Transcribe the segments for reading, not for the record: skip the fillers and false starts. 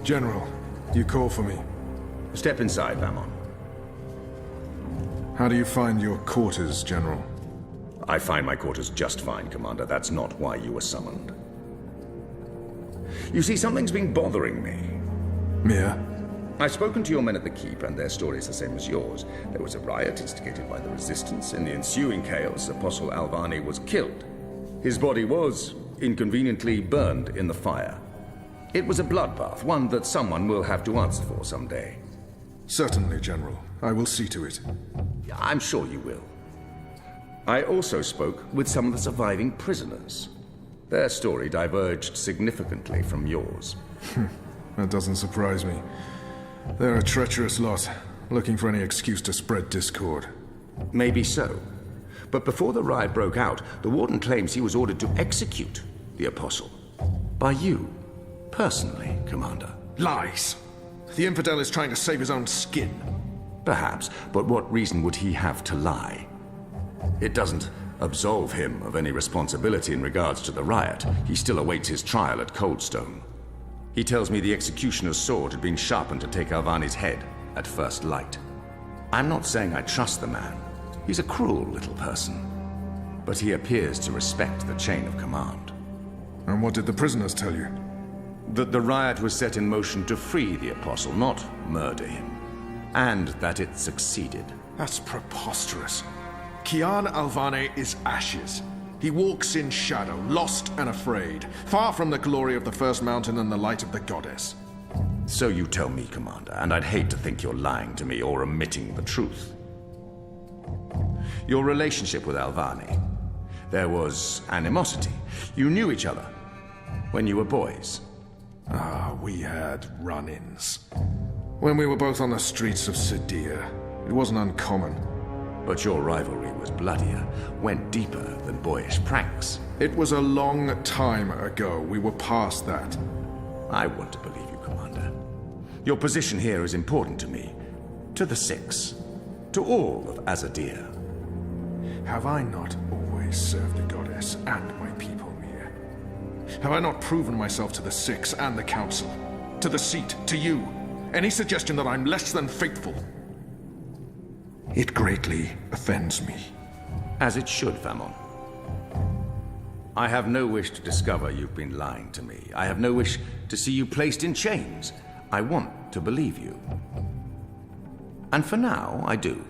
General, you call for me. Step inside, Vamon. How do you find your quarters, General? I find my quarters just fine, Commander. That's not why you were summoned. You see, something's been bothering me. Mia? I've spoken to your men at the Keep, and their story is the same as yours. There was a riot instigated by the Resistance. In the ensuing chaos, Apostle Alvani was killed. His body was, inconveniently, burned in the fire. It was a bloodbath, one that someone will have to answer for someday. Certainly, General. I will see to it. I'm sure you will. I also spoke with some of the surviving prisoners. Their story diverged significantly from yours. That doesn't surprise me. They're a treacherous lot, looking for any excuse to spread discord. Maybe so. But before the riot broke out, the Warden claims he was ordered to execute the Apostle. By you, personally, Commander. Lies! The infidel is trying to save his own skin. Perhaps, but what reason would he have to lie? It doesn't absolve him of any responsibility in regards to the riot. He still awaits his trial at Coldstone. He tells me the executioner's sword had been sharpened to take Alvani's head at first light. I'm not saying I trust the man. He's a cruel little person. But he appears to respect the chain of command. And what did the prisoners tell you? That the riot was set in motion to free the Apostle, not murder him. And that it succeeded. That's preposterous. Kian Alvane is ashes. He walks in shadow, lost and afraid, far from the glory of the First Mountain and the light of the Goddess. So you tell me, Commander, and I'd hate to think you're lying to me or omitting the truth. Your relationship with Alvani. There was animosity. You knew each other when you were boys. We had run-ins. When we were both on the streets of Sidir, it wasn't uncommon. But your rivalry was bloodier, went deeper than boyish pranks. It was a long time ago. We were past that. I want to believe you, Commander. Your position here is important to me, to the Six, to all of Azadi. Have I not always served the Goddess and my people, Mia? Have I not proven myself to the Six and the Council? To the Seat, to you? Any suggestion that I'm less than faithful? It greatly offends me. As it should, Famon. I have no wish to discover you've been lying to me. I have no wish to see you placed in chains. I want to believe you. And for now, I do.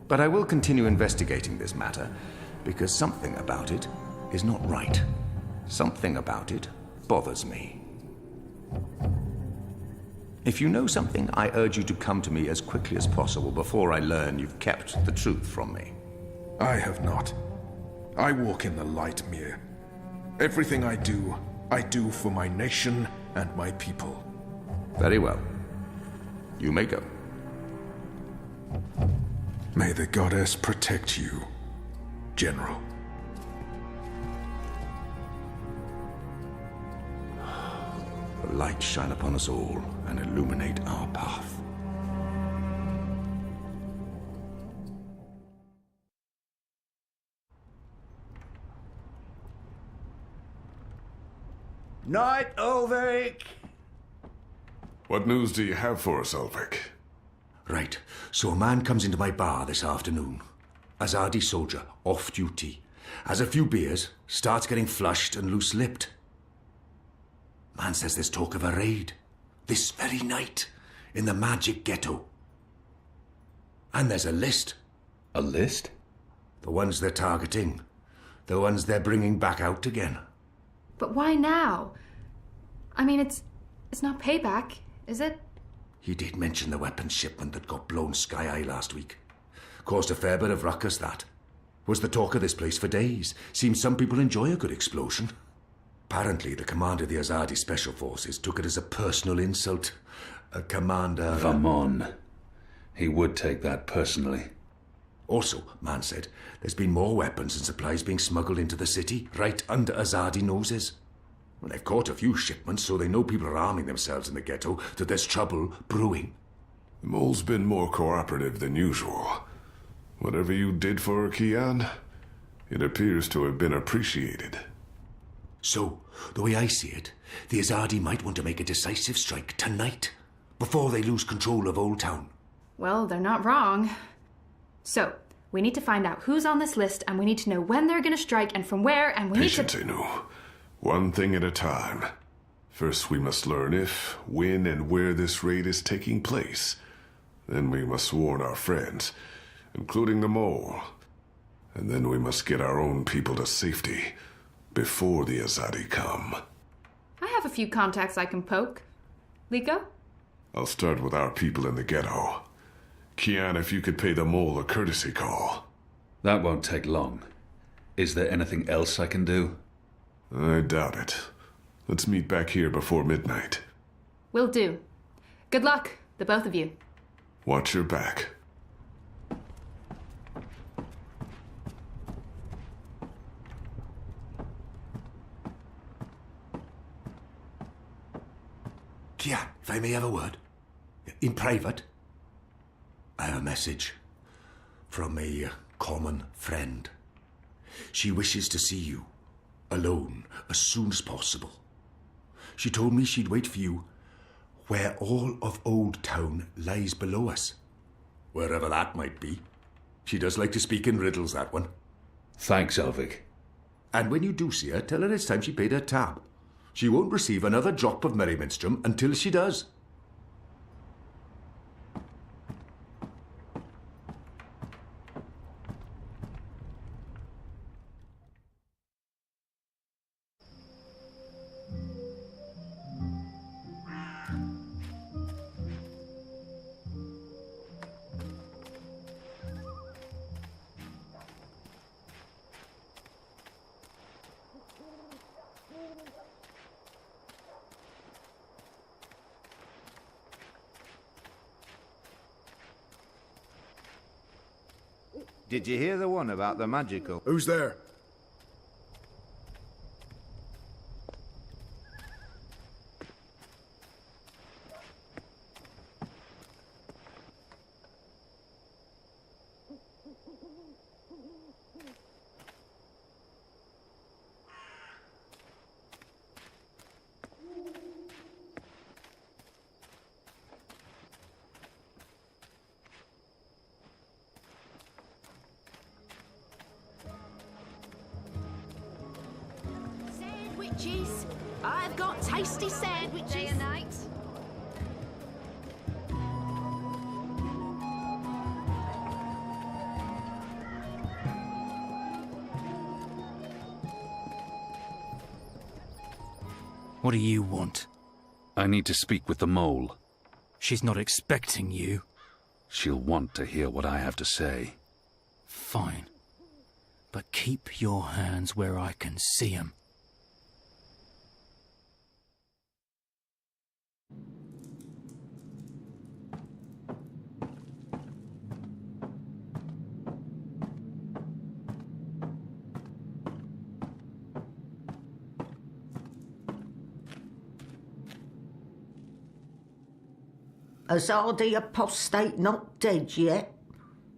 But I will continue investigating this matter, because something about it is not right. Something about it bothers me. If you know something, I urge you to come to me as quickly as possible before I learn you've kept the truth from me. I have not. I walk in the light, Mir. Everything I do for my nation and my people. Very well. You may go. May the Goddess protect you, General. The light shine upon us all and illuminate our path. Night, Ulrich! What news do you have for us, Ulrich? Right, so a man comes into my bar this afternoon. Azadi soldier, off duty. Has a few beers, starts getting flushed and loose-lipped. Man says there's talk of a raid. This very night, in the magic ghetto. And there's a list. A list? The ones they're targeting. The ones they're bringing back out again. But why now? I mean, it's not payback, is it? He did mention the weapons shipment that got blown sky-high last week. Caused a fair bit of ruckus, that. Was the talk of this place for days. Seems some people enjoy a good explosion. Apparently, the commander of the Azadi Special Forces took it as a personal insult. A commander... Vamon. He would take that personally. Also, man said, there's been more weapons and supplies being smuggled into the city, right under Azadi noses. Well, they've caught a few shipments, so they know people are arming themselves in the ghetto, that there's trouble brewing. The mole's been more cooperative than usual. Whatever you did for her, Kian, it appears to have been appreciated. So, the way I see it, the Azadi might want to make a decisive strike tonight, before they lose control of Old Town. Well, they're not wrong. So, we need to find out who's on this list, and we need to know when they're gonna strike and from where, and we need to... Patience, Inu. One thing at a time. First, we must learn if, when, and where this raid is taking place. Then we must warn our friends, including the mole. And then we must get our own people to safety before the Azadi come. I have a few contacts I can poke. Likho? I'll start with our people in the ghetto. Kian, if you could pay the mole a courtesy call. That won't take long. Is there anything else I can do? I doubt it. Let's meet back here before midnight. Will do. Good luck, the both of you. Watch your back. Kian, if I may have a word. In private. I have a message from a common friend. She wishes to see you, alone, as soon as possible. She told me she'd wait for you where all of Old Town lies below us. Wherever that might be. She does like to speak in riddles, that one. Thanks, Elvig. And when you do see her, tell her it's time she paid her tab. She won't receive another drop of Merryminstrom until she does. Did you hear the one about the magical? Who's there? Sandwiches. I've got tasty sandwiches. Day and night. What do you want? I need to speak with the mole. She's not expecting you. She'll want to hear what I have to say. Fine. But keep your hands where I can see 'em. Azadi apostate not dead yet?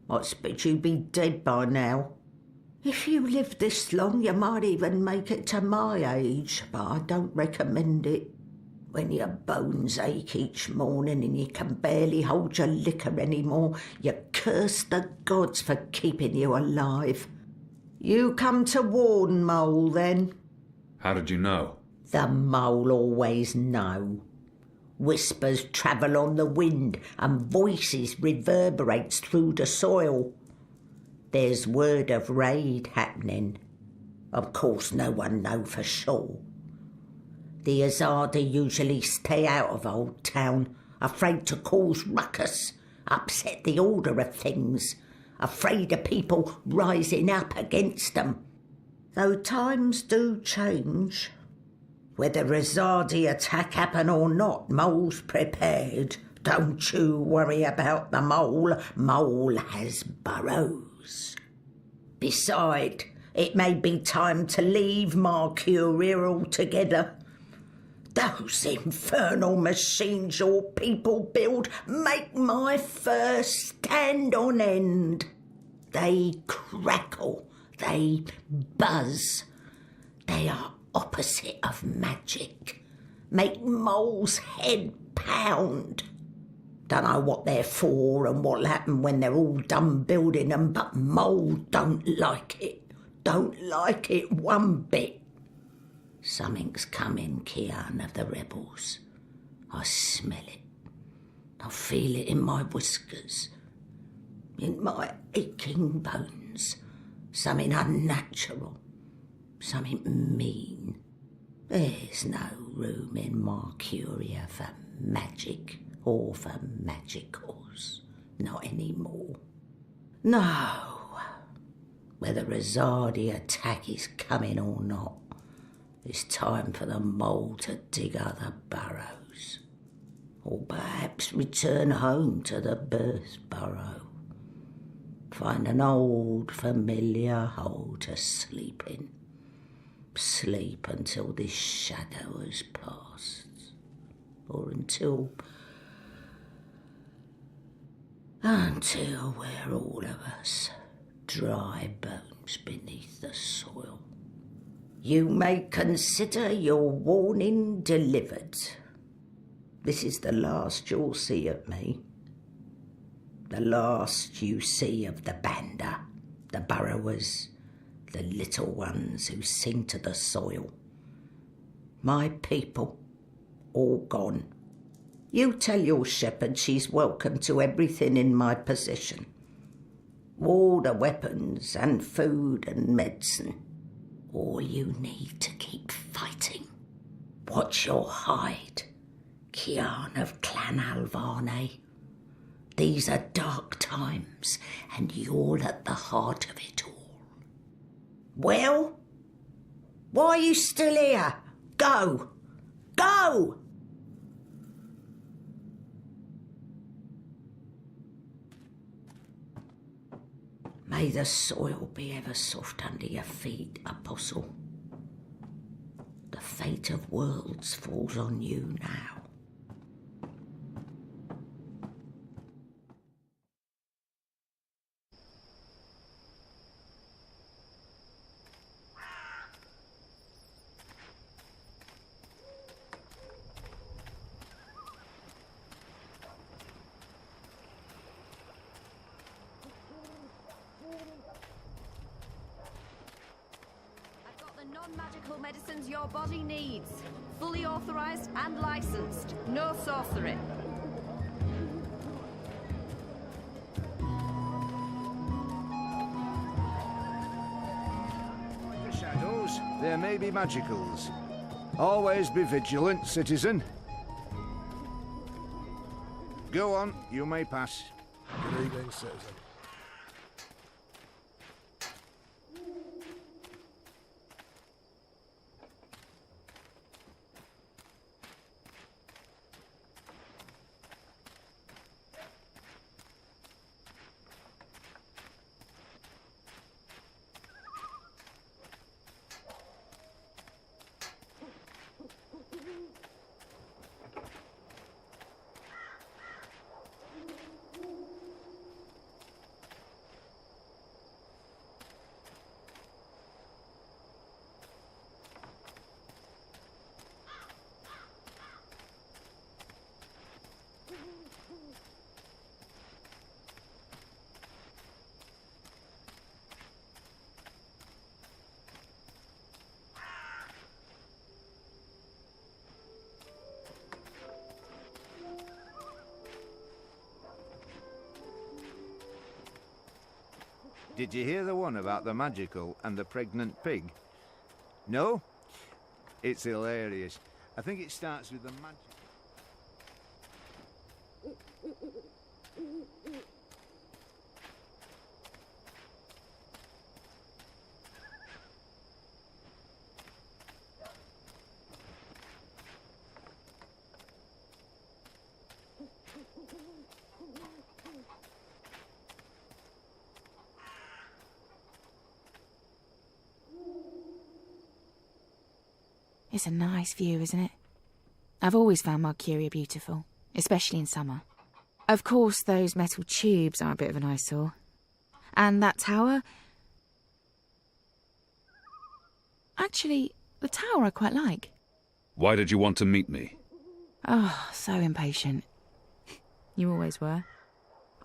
I expect you'd be dead by now. If you live this long, you might even make it to my age, but I don't recommend it. When your bones ache each morning and you can barely hold your liquor anymore, you curse the gods for keeping you alive. You come to warn, Mole, then? How did you know? The Mole always know. Whispers travel on the wind and voices reverberates through the soil. There's word of raid happening. Of course, no one know for sure. The Azadi usually stay out of Old Town, afraid to cause ruckus, upset the order of things, afraid of people rising up against them. Though times do change. Whether Azadi attack happen or not, Mole's prepared. Don't you worry about the Mole. Mole has burrows. Beside, it may be time to leave Mercuria altogether. Those infernal machines your people build make my fur stand on end. They crackle, they buzz. They are opposite of magic. Make moles' head pound. Don't know what they're for and what'll happen when they're all done building them, but Mole don't like it. Don't like it one bit. Something's coming, Kian, of the rebels. I smell it. I feel it in my whiskers, in my aching bones. Something unnatural, something mean. There's no room in Mercuria for magic or for magicals. Not anymore. No. Whether Azadi attack is coming or not, it's time for the Mole to dig other burrows. Or perhaps return home to the birth burrow. Find an old familiar hole to sleep in. Sleep until this shadow has passed. Or until we're all of us dry bones beneath the soil. You may consider your warning delivered. This is the last you'll see of me. The last you see of the Banda, the burrowers, the little ones who sing to the soil. My people, all gone. You tell your shepherd she's welcome to everything in my possession. All the weapons and food and medicine. All you need to keep fighting. Watch your hide, Kian of Clan Alvarne. These are dark times, and you're at the heart of it all. Well, why are you still here? Go! Go! May the soil be ever soft under your feet, Apostle. The fate of worlds falls on you now. Non-magical medicines your body needs. Fully authorized and licensed. No sorcery. The shadows, there may be magicals. Always be vigilant, citizen. Go on, you may pass. Good evening, citizen. Did you hear the one about the magical and the pregnant pig? No? It's hilarious. I think it starts with the magic. It's a nice view, isn't it? I've always found Mercuria beautiful, especially in summer. Of course, those metal tubes are a bit of an eyesore. And that tower... Actually, The tower I quite like. Why did you want to meet me? Oh, so impatient. You always were.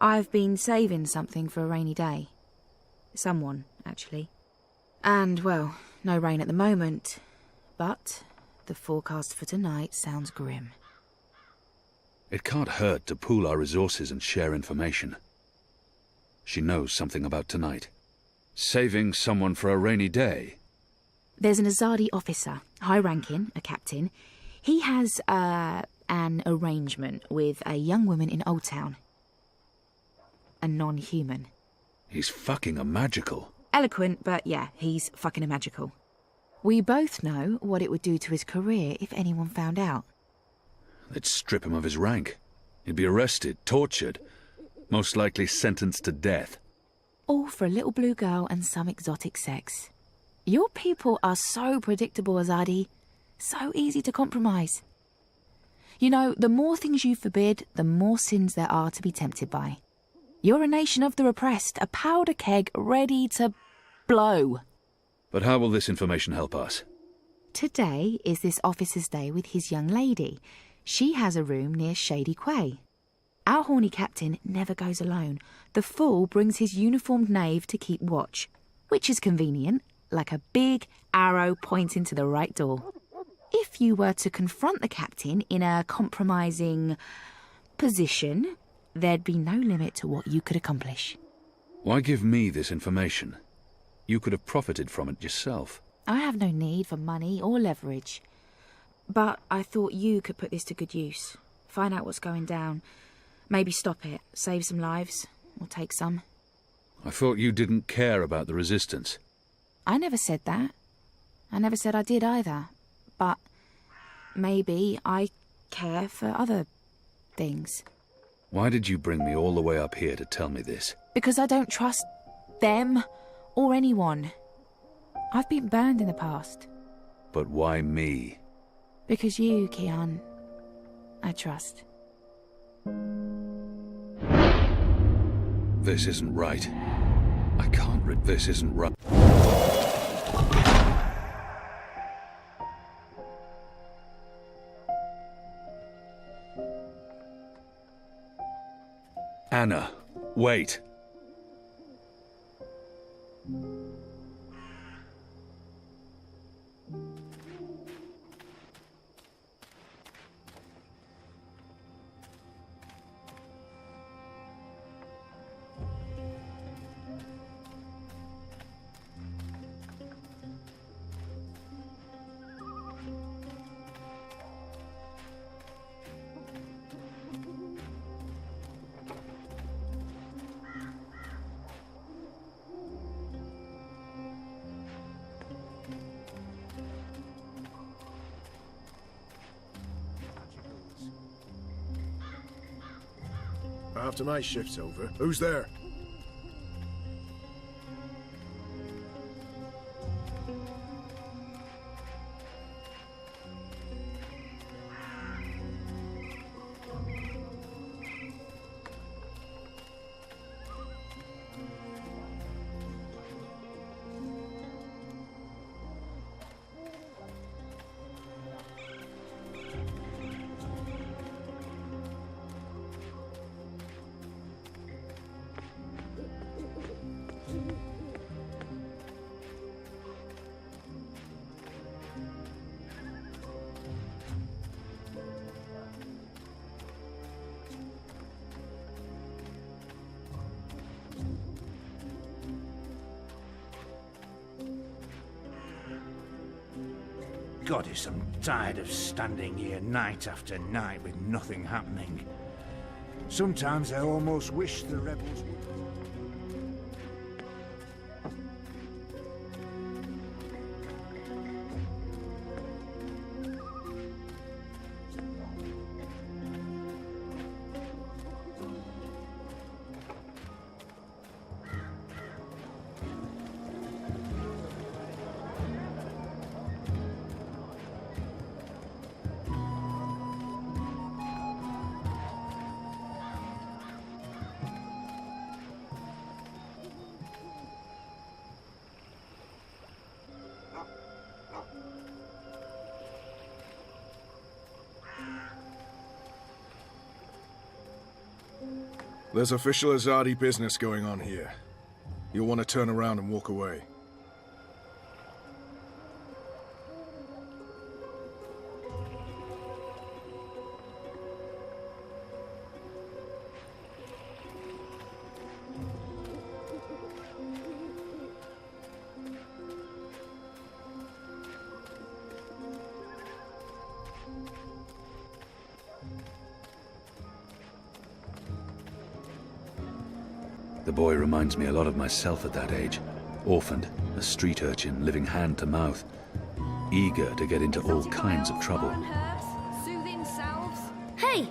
I've been saving something for a rainy day. Someone, actually. And, well, no rain at the moment. But the forecast for tonight sounds grim. It can't hurt to pool our resources and share information. She knows something about tonight. Saving someone for a rainy day. There's an Azadi officer, high-ranking, a captain. He has, an arrangement with a young woman in Old Town. A non-human. He's fucking a magical. Eloquent, but yeah, he's fucking a magical. We both know what it would do to his career if anyone found out. They'd strip him of his rank. He'd be arrested, tortured, most likely sentenced to death. All for a little blue girl and some exotic sex. Your people are so predictable, Azadi. So easy to compromise. You know, the more things you forbid, the more sins there are to be tempted by. You're a nation of the repressed, a powder keg ready to blow. But how will this information help us? Today is this officer's day with his young lady. She has a room near Shady Quay. Our horny captain never goes alone. The fool brings his uniformed knave to keep watch, which is convenient, like a big arrow pointing to the right door. If you were to confront the captain in a compromising position, there'd be no limit to what you could accomplish. Why give me this information? You could have profited from it yourself. I have no need for money or leverage. But I thought you could put this to good use. Find out what's going down. Maybe stop it, save some lives, or take some. I thought you didn't care about the resistance. I never said that. I never said I did either. But maybe I care for other things. Why did you bring me all the way up here to tell me this? Because I don't trust them or anyone. I've been burned in the past. But why me? Because you, Kian, I trust. This isn't right. I can't read. This isn't right. Anna, wait. After my shift's over, who's there? Goddess, I'm tired of standing here night after night with nothing happening. Sometimes I almost wish the rebels would... There's official Azadi business going on here. You'll want to turn around and walk away. The boy reminds me a lot of myself at that age. Orphaned, a street urchin living hand to mouth, eager to get into all kinds of trouble. Hey!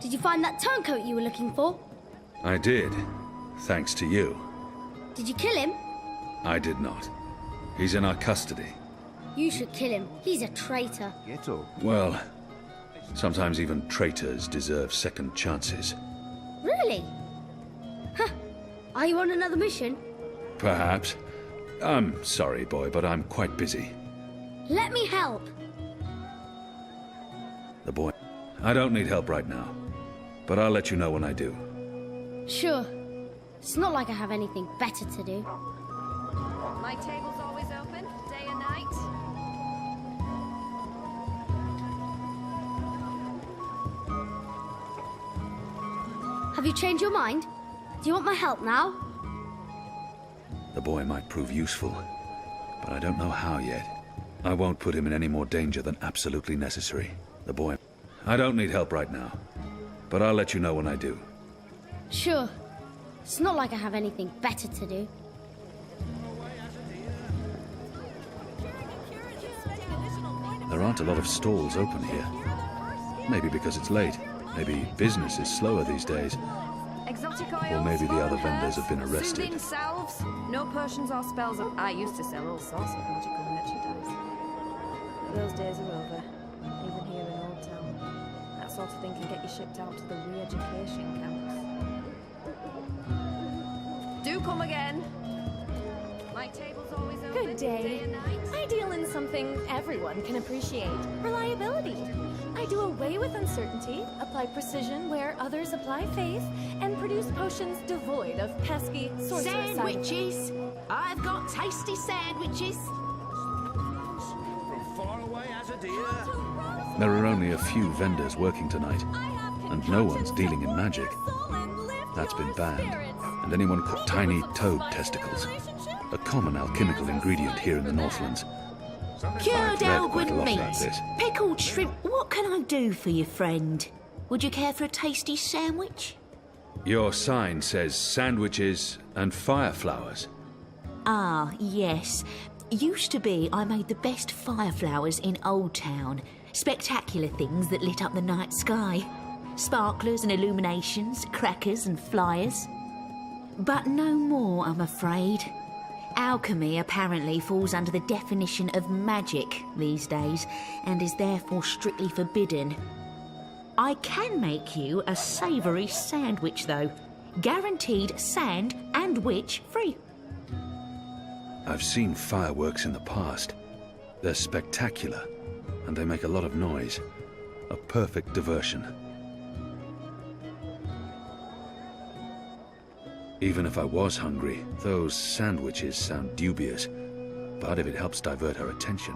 Did you find that turncoat you were looking for? I did, thanks to you. Did you kill him? I did not. He's in our custody. You should kill him. He's a traitor. Well, sometimes even traitors deserve second chances. Really? Huh. Are you on another mission? Perhaps. I'm sorry, boy, but I'm quite busy. Let me help. The boy... I don't need help right now, but I'll let you know when I do. Sure. It's not like I have anything better to do. My table's always open, day and night. Have you changed your mind? Do you want my help now? The boy might prove useful, but I don't know how yet. I won't put him in any more danger than absolutely necessary. The boy... I don't need help right now, but I'll let you know when I do. Sure. It's not like I have anything better to do. There aren't a lot of stalls open here. Maybe because it's late. Maybe business is slower these days. Exotic oils, Or maybe the other foreign vendors have been herbs, arrested. Soothing salves, no potions or spells. I used to sell all sorts of magical merchandise. But those days are over, even here in Old Town. That sort of thing can get you shipped out to the re-education camps. Do come again. My table's always open. Good day. And night. I deal in something everyone can appreciate. Reliability. I do away with uncertainty, apply precision where others apply faith, and produce potions devoid of pesky sorcerous Sandwiches! I've got tasty sandwiches! From far away, Azadi. There are only a few vendors working tonight, and no one's dealing in magic. That's been banned, and anyone caught tiny toad testicles, a common alchemical ingredient here in the Northlands. Cured Algren meat, this. pickled shrimp. What can I do for you, friend? Would you care for a tasty sandwich? Your sign says sandwiches and fire flowers. Ah, yes. Used to be I made the best fire flowers in Old Town. Spectacular things that lit up the night sky. Sparklers and illuminations, crackers and flyers. But no more, I'm afraid. Alchemy apparently falls under the definition of magic these days, and is therefore strictly forbidden. I can make you a savoury sandwich, though. Guaranteed sand and witch free. I've seen fireworks in the past. They're spectacular, and they make a lot of noise. A perfect diversion. Even if I was hungry, those sandwiches sound dubious. But if it helps divert her attention...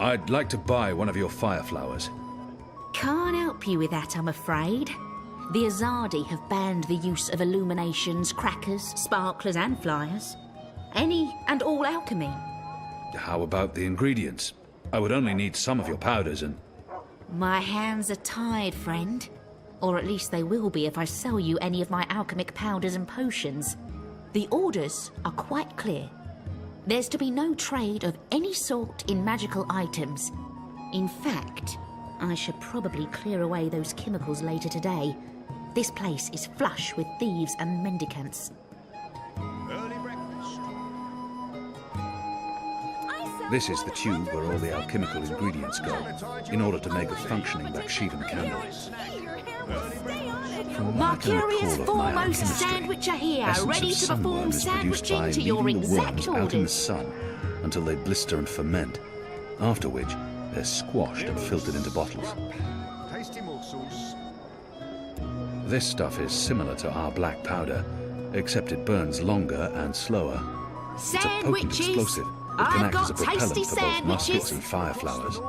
I'd like to buy one of your fire flowers. Can't help you with that, I'm afraid. The Azadi have banned the use of illuminations, crackers, sparklers and flyers. Any and all alchemy. How about the ingredients? I would only need some of your powders and... My hands are tied, friend. Or at least they will be if I sell you any of my alchemic powders and potions. The orders are quite clear. There's to be no trade of any sort in magical items. In fact, I should probably clear away those chemicals later today. This place is flush with thieves and mendicants. This is the tube where all the alchemical ingredients go, in order to make a functioning Bakshivan candle. From My what I can curious recall of my foremost alchemistry, sandwicher here, essence ready of to perform sunworm is produced by sandwiching to your leaving the exact worms out in the orders. sun until they blister and ferment. after which they're squashed and filtered into bottles. Tasty morsels. This stuff is similar to our black powder, except it burns longer and slower. It's a potent Sandwiches! explosive that can I've act as a got propellant tasty for both muskets sandwiches! and fire flowers.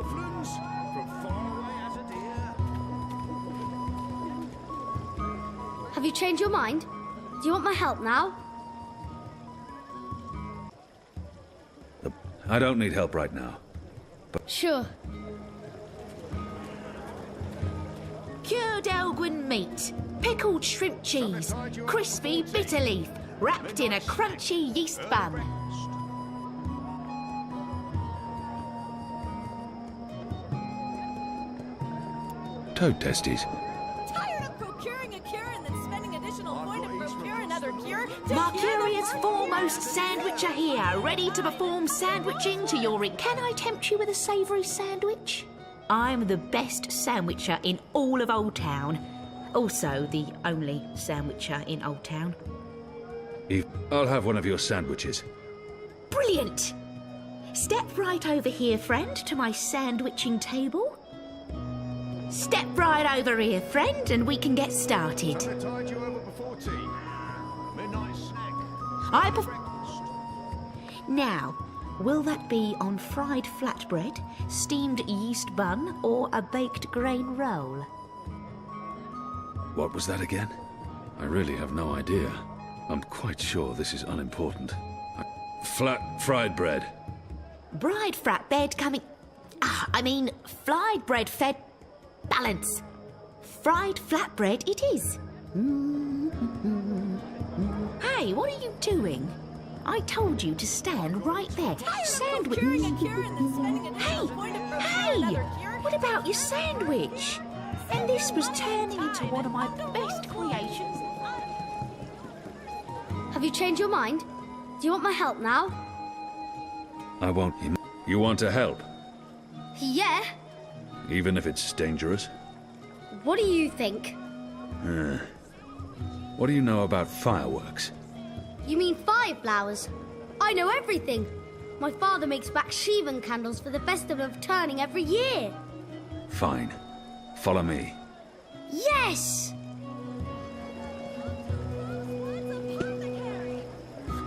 Have you changed your mind? Do you want my help now? I don't need help right now. Sure. Cured Elgwin meat, pickled shrimp cheese, crispy bitter leaf, wrapped in a crunchy yeast bun. Toad testes. Tired of procuring a cure and then spending additional coin to procure another cure? Mercurius foremost sandwicher here, ready to perform sandwiching to your... Can I tempt you with a savoury sandwich? I'm the best sandwicher in all of Old Town. Also the only sandwicher in Old Town. I'll have one of your sandwiches. Brilliant! Step right over here, friend, to my sandwiching table. Step right over here, friend, and we can get started. Tide you over before tea. Midnight snack. Now, will that be on fried flatbread, steamed yeast bun, or a baked grain roll? What was that again? I really have no idea. I'm quite sure this is unimportant. Flat fried bread. Fried flatbread coming... fried bread fed... Balance. Fried flatbread it is. Hey, what are you doing? I told you to stand right there. Sandwich. Hey! What about your sandwich? And this was turning into one of my best creations. Have you changed your mind? Do you want my help now? I won't. You want to help? Yeah. Even if it's dangerous? What do you think? What do you know about fireworks? You mean fire flowers? I know everything. My father makes Bakshivan candles for the Festival of Turning every year. Fine. Follow me. Yes!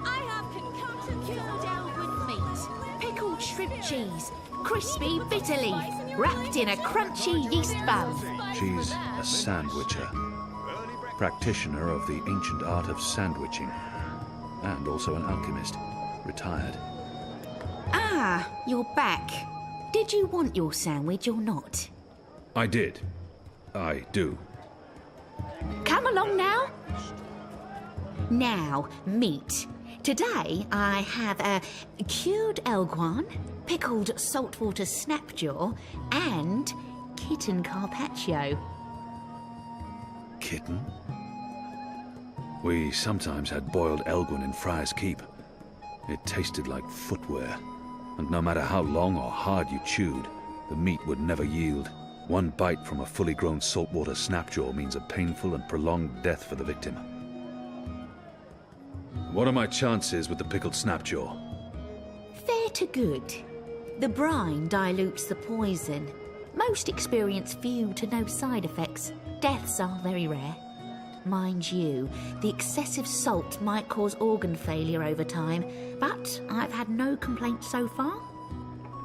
I have concocted cured Elgwin meat, pickled shrimp cheese, crispy bitter leaf, wrapped in a crunchy yeast bun. She's a sandwicher. Practitioner of the ancient art of sandwiching. And also an alchemist. Retired. Ah, you're back. Did you want your sandwich or not? I did. I do. Come along now. Now, meat. Today I have a cured elguan, pickled saltwater snapjaw, and kitten carpaccio. Kitten? We sometimes had boiled elguin in Friar's Keep. It tasted like footwear, and no matter how long or hard you chewed, the meat would never yield. One bite from a fully grown saltwater snapjaw means a painful and prolonged death for the victim. What are my chances with the pickled snapjaw? Fair to good. The brine dilutes the poison. Most experience few to no side effects. Deaths are very rare. Mind you, the excessive salt might cause organ failure over time, but I've had no complaints so far.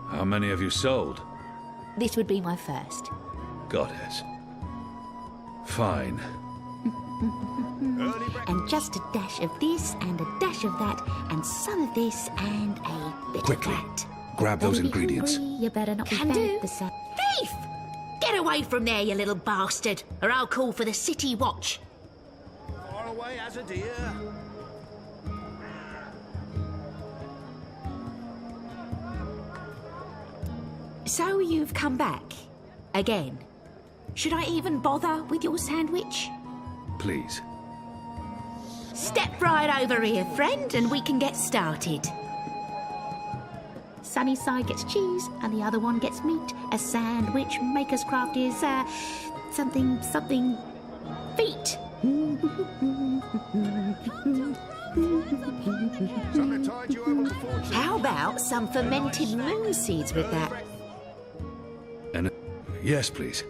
How many have you sold? This would be my first. Goddess. Fine. And just a dash of this, and a dash of that, and some of this, and a bit Quickly, of that. grab those Better be ingredients. hungry, you better not Can be do. bad for some... Thief! Get away from there, you little bastard, or I'll call for the city watch. Far away, Azadi. So you've come back? Again? Should I even bother with your sandwich? Please. Step right over here, friend, and we can get started. Sunny side gets cheese, and the other one gets meat. A sandwich maker's craft is, something feet. How about some fermented moon seeds with that? And yes, please.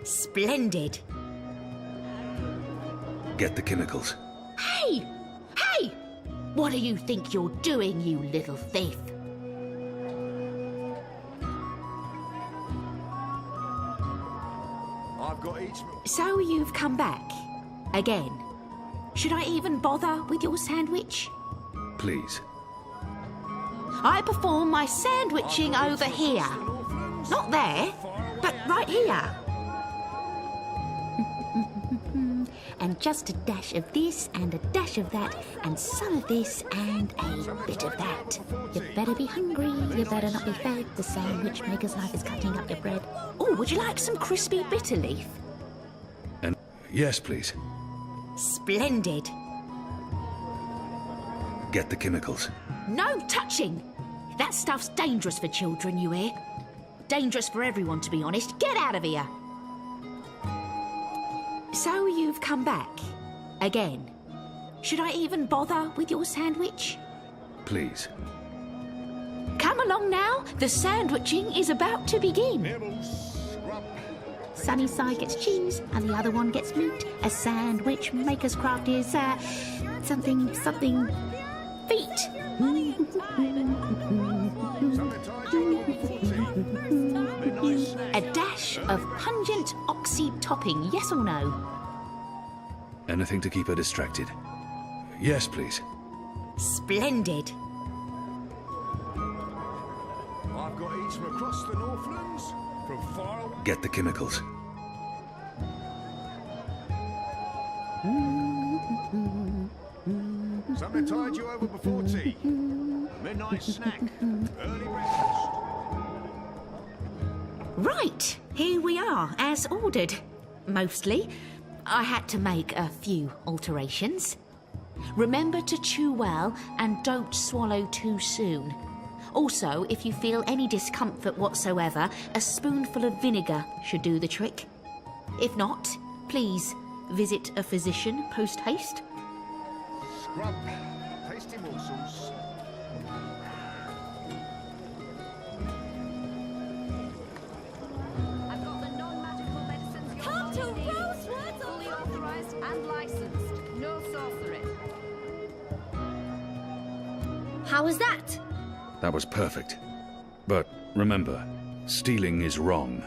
Splendid. Get the chemicals. Hey! Hey! What do you think you're doing, you little thief? I've got each... So you've come back. Again. Should I even bother with your sandwich? Please. I perform my sandwiching over here. Not there, but right here. And just a dash of this and a dash of that and some of this and a bit of that. You better be hungry, you better not be fed. The sandwich maker's life is cutting up your bread. Oh, would you like some crispy bitter leaf? And yes, please. Splendid. Get the chemicals. No touching! That stuff's dangerous for children, you hear? Dangerous for everyone, to be honest. Get out of here! So you've come back. Again. Should I even bother with your sandwich? Please. Come along now. The sandwiching is about to begin. Sunny side gets cheese and the other one gets meat. A sandwich maker's craft is something feet. A dash of pungent oxy topping, yes or no? Anything to keep her distracted. Yes, please. Splendid. I've got each from across the Northlands, from far away. Get the chemicals. Something tied you over before tea. Midnight snack. Early breakfast. Right, here we are, as ordered. Mostly. I had to make a few alterations. Remember to chew well and don't swallow too soon. Also, if you feel any discomfort whatsoever, a spoonful of vinegar should do the trick. If not, please visit a physician post-haste. Scrub. Tasty morsels. I've got the non-magical medicines. Come to Rosewood! Fully authorized and licensed. No sorcery. How was that? That was perfect. But remember, stealing is wrong.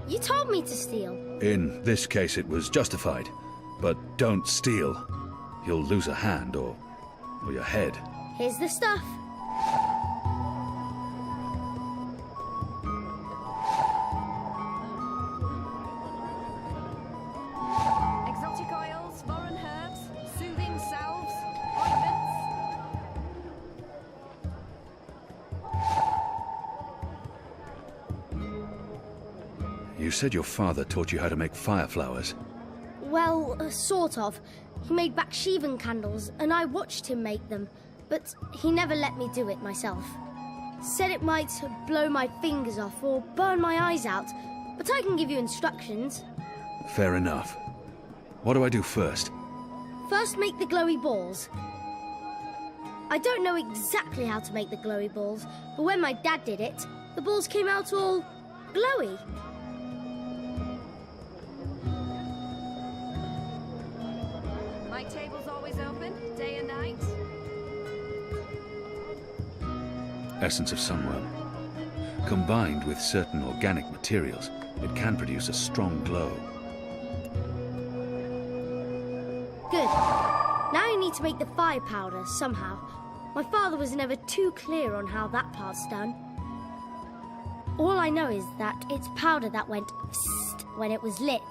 You told me to steal. In this case, it was justified. But don't steal. You'll lose a hand or your head. Here's the stuff. Exotic oils, foreign herbs, soothing salves, ointments. You said your father taught you how to make fire flowers. Well, sort of. He made Bakshivan candles, and I watched him make them, but he never let me do it myself. Said it might blow my fingers off or burn my eyes out, but I can give you instructions. Fair enough. What do I do first? First, make the glowy balls. I don't know exactly how to make the glowy balls, but when my dad did it, the balls came out all glowy. My table's always open, day and night. Essence of sunworm. Combined with certain organic materials, it can produce a strong glow. Good. Now you need to make the fire powder somehow. My father was never too clear on how that part's done. All I know is that it's powder that went psst when it was lit.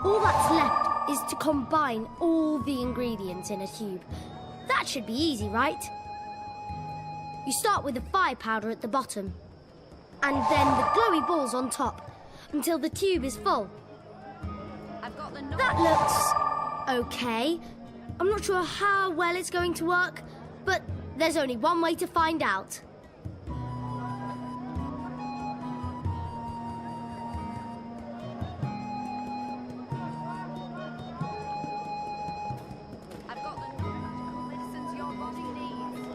All that's left is to combine all the ingredients in a tube. That should be easy, right? You start with the fire powder at the bottom, and then the glowy balls on top, until the tube is full. That looks okay. I'm not sure how well it's going to work, but there's only one way to find out. I've got the non-magical medicines your body needs.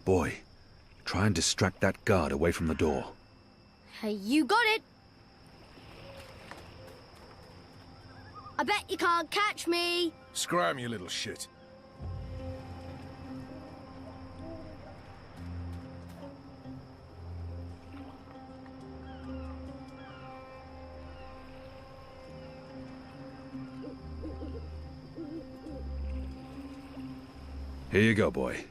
Boy, try and distract that guard away from the door. Hey, you got it. I bet you can't catch me. Scram, you little shit. Here you go, boy.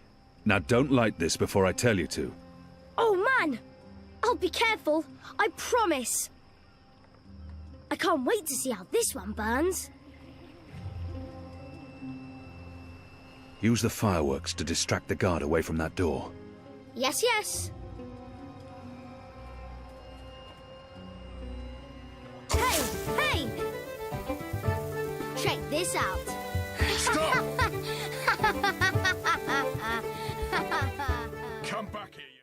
Now don't light this before I tell you to. Oh, man. I'll be careful. I promise. I can't wait to see how this one burns. Use the fireworks to distract the guard away from that door. Yes, yes. Hey, hey! Check this out. Stop! Come back here, you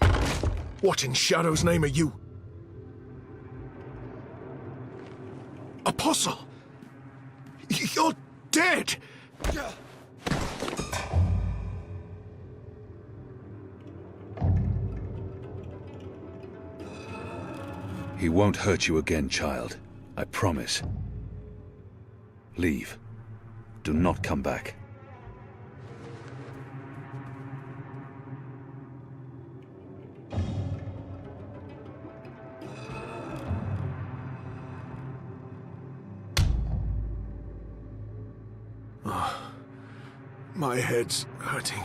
little... What in Shadow's name are you? Apostle! You're dead! He won't hurt you again, child. I promise. Leave. Do not come back. Oh, my head's hurting.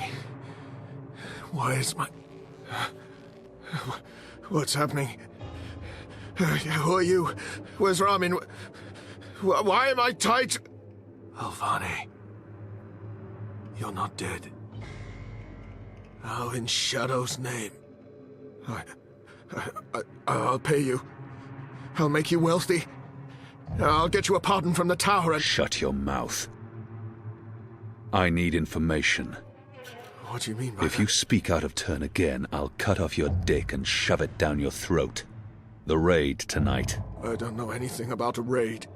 Why is my... What's happening? Who are you? Where's Ramin? Why am I tied? Alvane. You're not dead. How in Shadow's name? I'll pay you. I'll make you wealthy. I'll get you a pardon from the tower and... Shut your mouth. I need information. What do you mean by If you speak out of turn again, I'll cut off your dick and shove it down your throat. The raid tonight. I don't know anything about a raid.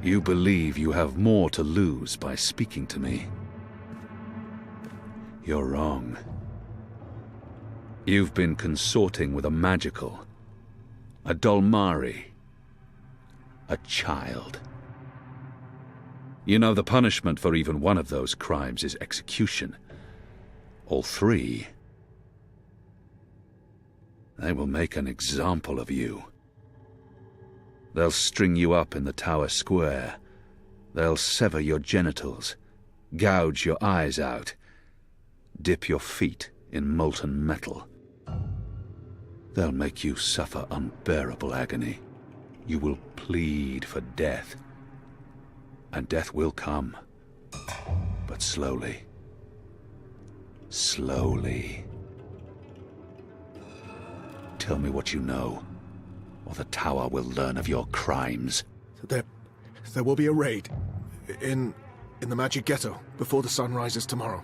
You believe you have more to lose by speaking to me. You're wrong. You've been consorting with a magical, a Dolmari, a child. You know the punishment for even one of those crimes is execution. All three. They will make an example of you. They'll string you up in the tower square. They'll sever your genitals, gouge your eyes out, dip your feet in molten metal. They'll make you suffer unbearable agony. You will plead for death. And death will come. But slowly. Slowly. Tell me what you know, or the tower will learn of your crimes. There will be a raid. In the Magic Ghetto, before the sun rises tomorrow.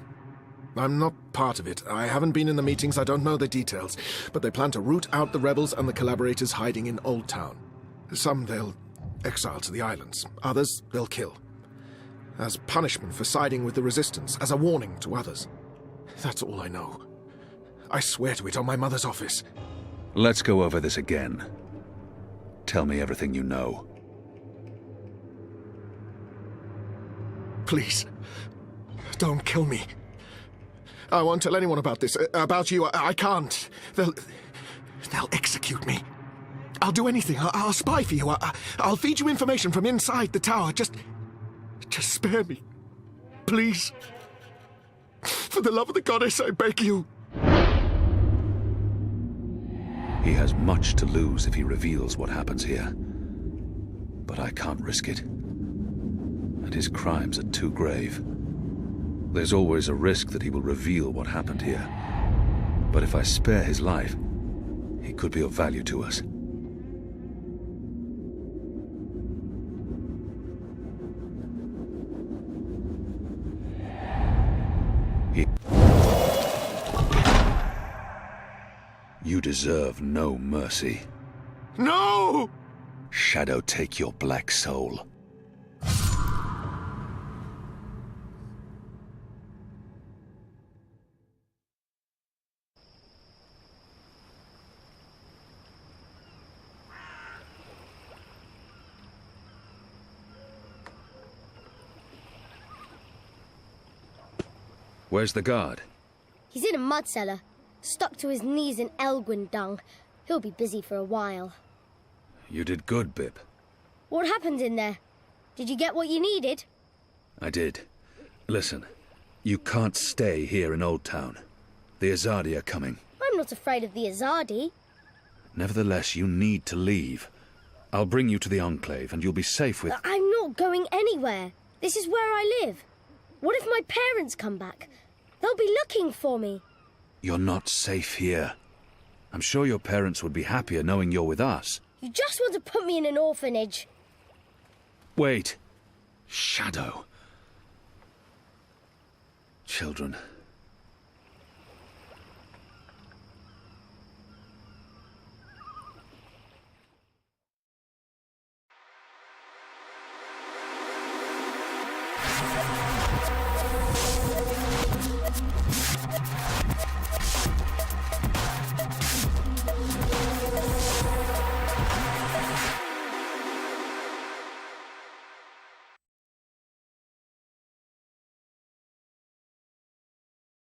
I'm not part of it. I haven't been in the meetings, I don't know the details. But they plan to root out the rebels and the collaborators hiding in Old Town. Some they'll exile to the islands. Others they'll kill. As punishment for siding with the Resistance, as a warning to others. That's all I know. I swear to it on my mother's office. Let's go over this again. Tell me everything you know. Please, don't kill me. I won't tell anyone about this. About you, I can't. They'll execute me. I'll do anything. I'll spy for you. I'll feed you information from inside the tower. Just spare me. Please. For the love of the goddess, I beg you. He has much to lose if he reveals what happens here. But I can't risk it. And his crimes are too grave. There's always a risk that he will reveal what happened here. But if I spare his life, he could be of value to us. You deserve no mercy. No! Shadow take your black soul. Where's the guard? He's in a mud cellar, stuck to his knees in Elgwyn dung. He'll be busy for a while. You did good, Bip. What happened in there? Did you get what you needed? I did. Listen, you can't stay here in Old Town. The Azadi are coming. I'm not afraid of the Azadi. Nevertheless, you need to leave. I'll bring you to the Enclave, and you'll be safe with... I'm not going anywhere. This is where I live. What if my parents come back? They'll be looking for me. You're not safe here. I'm sure your parents would be happier knowing you're with us. You just want to put me in an orphanage. Wait. Shadow. Children.